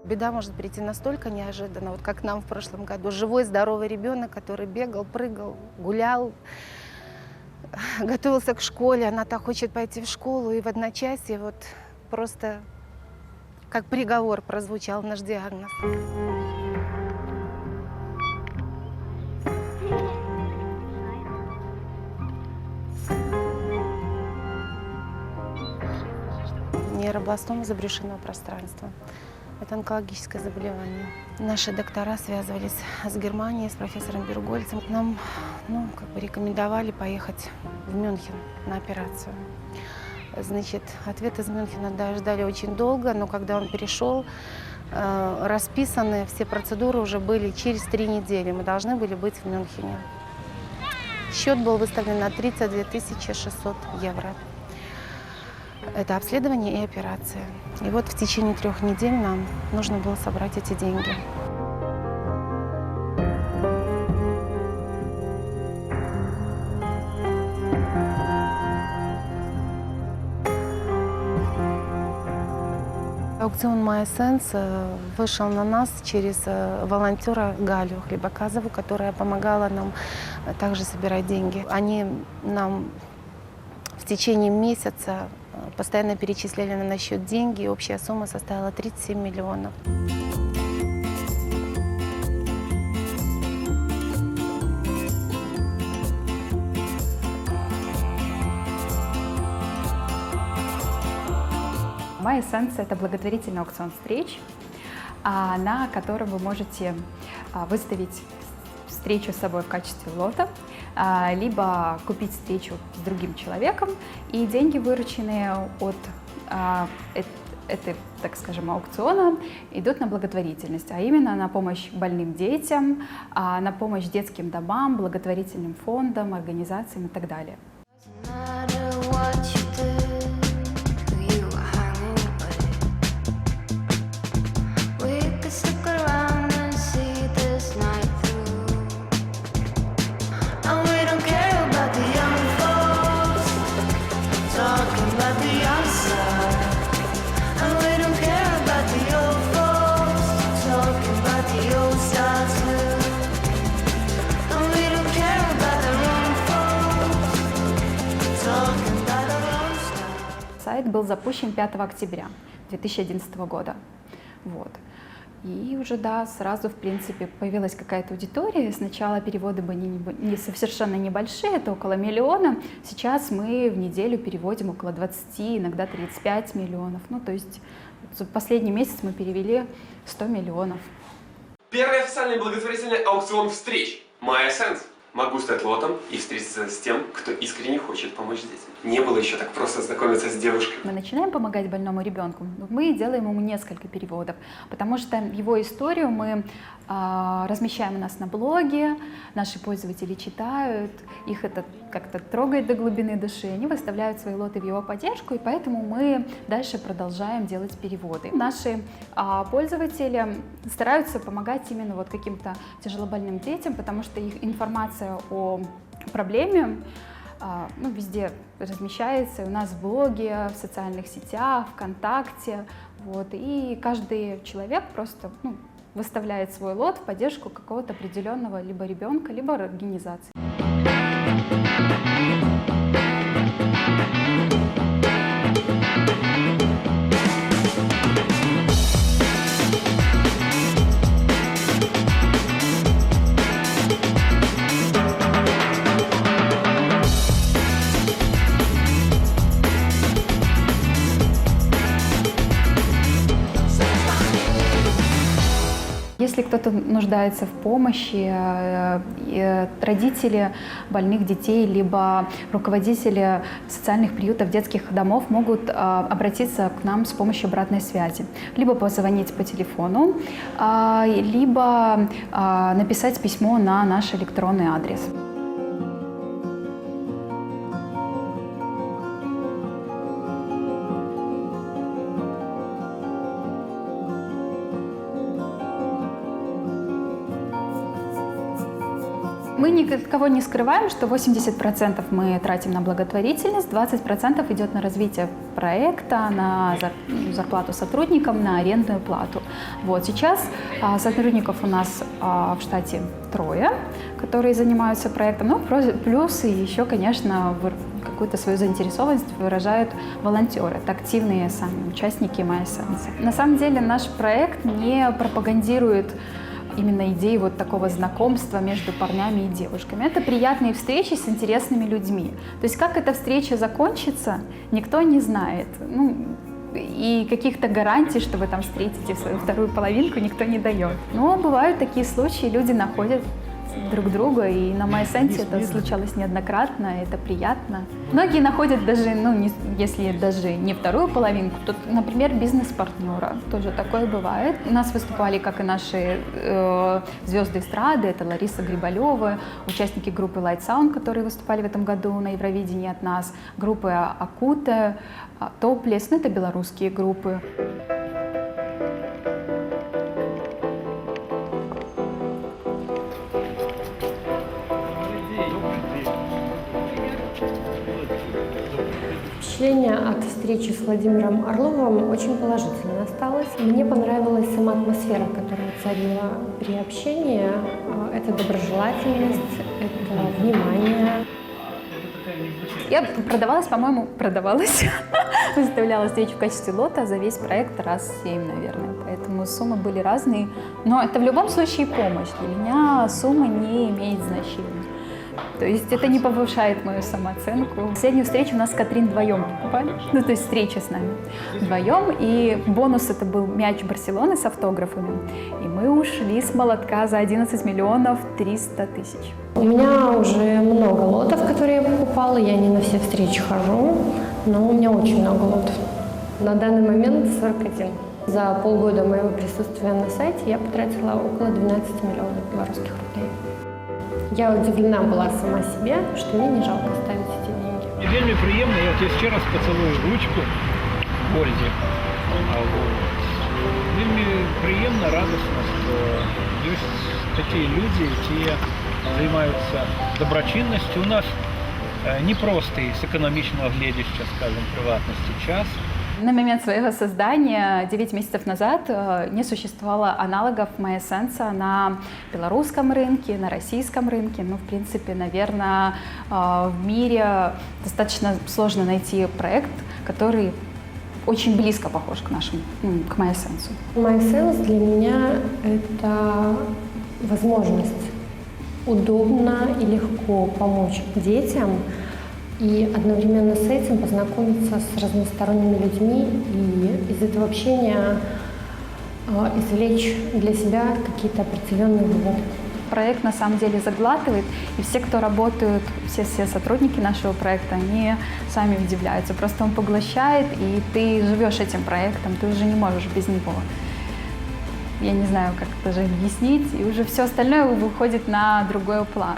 Беда может прийти настолько неожиданно, вот как нам в прошлом году. Живой, здоровый ребенок, который бегал, прыгал, гулял, готовился к школе. Она так хочет пойти в школу, и в одночасье вот просто как приговор прозвучал наш диагноз. Нейробластома забрюшинного пространства. Это онкологическое заболевание. Наши доктора связывались с Германией, с профессором Бергольцем. Нам рекомендовали поехать в Мюнхен на операцию. Значит, ответ из Мюнхена ждали очень долго, но когда он перешел, расписаны все процедуры уже были через 3 недели. Мы должны были быть в Мюнхене. Счет был выставлен на 32 600 евро. Это обследование и операция. И вот в течение 3 недель нам нужно было собрать эти деньги. Аукцион My Sense вышел на нас через волонтера Галю Хлебоказову, которая помогала нам также собирать деньги. Они нам в течение месяца постоянно перечисляли на счет деньги, и общая сумма составила 37 миллионов. My Sense – это благотворительный аукцион встреч, на котором вы можете выставить встречу с собой в качестве лота, либо купить встречу с другим человеком, и деньги, вырученные от этой, так скажем, аукциона, идут на благотворительность, а именно на помощь больным детям, на помощь детским домам, благотворительным фондам, организациям и так далее. Сайт был запущен 5 октября 2011 года. Вот. И уже, да, сразу, в принципе, появилась какая-то аудитория. Сначала переводы были совершенно небольшие, это около 1 миллиона. Сейчас мы в неделю переводим около 20, иногда 35 миллионов. Ну, то есть за последний месяц мы перевели 100 миллионов. Первый официальный благотворительный аукцион встреч My Sense. Могу стать лотом и встретиться с тем, кто искренне хочет помочь детям. Не было еще так просто знакомиться с девушкой. Мы начинаем помогать больному ребенку, мы делаем ему несколько переводов, потому что его историю мы размещаем у нас на блоге, наши пользователи читают, их это как-то трогает до глубины души, они выставляют свои лоты в его поддержку, и поэтому мы дальше продолжаем делать переводы. Наши пользователи стараются помогать именно вот каким-то тяжелобольным детям, потому что их информация о проблеме везде размещается, у нас в блоге, в социальных сетях, ВКонтакте, вот, и каждый человек просто выставляет свой лот в поддержку какого-то определенного либо ребенка, либо организации. Если кто-то нуждается в помощи, родители больных детей, либо руководители социальных приютов, детских домов могут обратиться к нам с помощью обратной связи. Либо позвонить по телефону, либо написать письмо на наш электронный адрес. Мы никого не скрываем, что 80% мы тратим на благотворительность, 20% идет на развитие проекта, на зарплату сотрудникам, на арендную плату. Вот сейчас сотрудников у нас в штате 3, которые занимаются проектом, ну, плюс и еще, конечно, какую-то свою заинтересованность выражают волонтеры, это активные сами участники MySense. На самом деле наш проект не пропагандирует именно идеи вот такого знакомства между парнями и девушками. Это приятные встречи с интересными людьми. То есть как эта встреча закончится, никто не знает. Ну, и каких-то гарантий, что вы там встретите свою вторую половинку, никто не дает. Но бывают такие случаи, люди находят друг друга, и на MySense это случалось неоднократно, это приятно. Многие находят даже, ну, если даже не вторую половинку, то, например, бизнес-партнера, тоже такое бывает. У нас выступали как и наши звезды эстрады, это Лариса Грибалева, участники группы Light Sound, которые выступали в этом году на Евровидении от нас, группы Акута, Топлес, ну, это белорусские группы. Впечатление от встречи с Владимиром Орловым очень положительно осталось. Мне понравилась сама атмосфера, которая царила при общении. Это доброжелательность, это внимание. Я продавалась, выставляла встречу в качестве лота за весь проект раз 7, наверное. Поэтому суммы были разные. Но это в любом случае помощь. Для меня сумма не имеет значения. То есть это не повышает мою самооценку. Последнюю встречу у нас с Катрин вдвоем покупали, ну то есть встреча с нами вдвоем. И бонус это был мяч Барселоны с автографами. И мы ушли с молотка за 11 миллионов 300 тысяч. У меня уже много лотов, которые я покупала. Я не на все встречи хожу, но у меня очень много лотов. На данный момент 41. За полгода моего присутствия на сайте я потратила около 12 миллионов белорусских рублей. Я удивлена была сама себе, что мне не жалко ставить эти деньги. Мне вельми приємно, я вот ще раз поцелую ручку Ольге. Вельми приємно, радостно, что есть такие люди, які займаються доброчинністю. У нас непростий з економічного глядища, скажем, приватности час. На момент своего создания, 9 месяцев назад, не существовало аналогов MySense на белорусском рынке, на российском рынке. Ну, в принципе, наверное, в мире достаточно сложно найти проект, который очень близко похож к нашему, к MySense. MySense для меня это возможность удобно и легко помочь детям и одновременно с этим познакомиться с разносторонними людьми и из этого общения извлечь для себя какие-то определенные выводы. Проект на самом деле заглатывает, и все, кто работают, все сотрудники нашего проекта, они сами удивляются. Просто он поглощает, и ты живешь этим проектом, ты уже не можешь без него. Я не знаю, как это же объяснить, и уже все остальное выходит на другой план.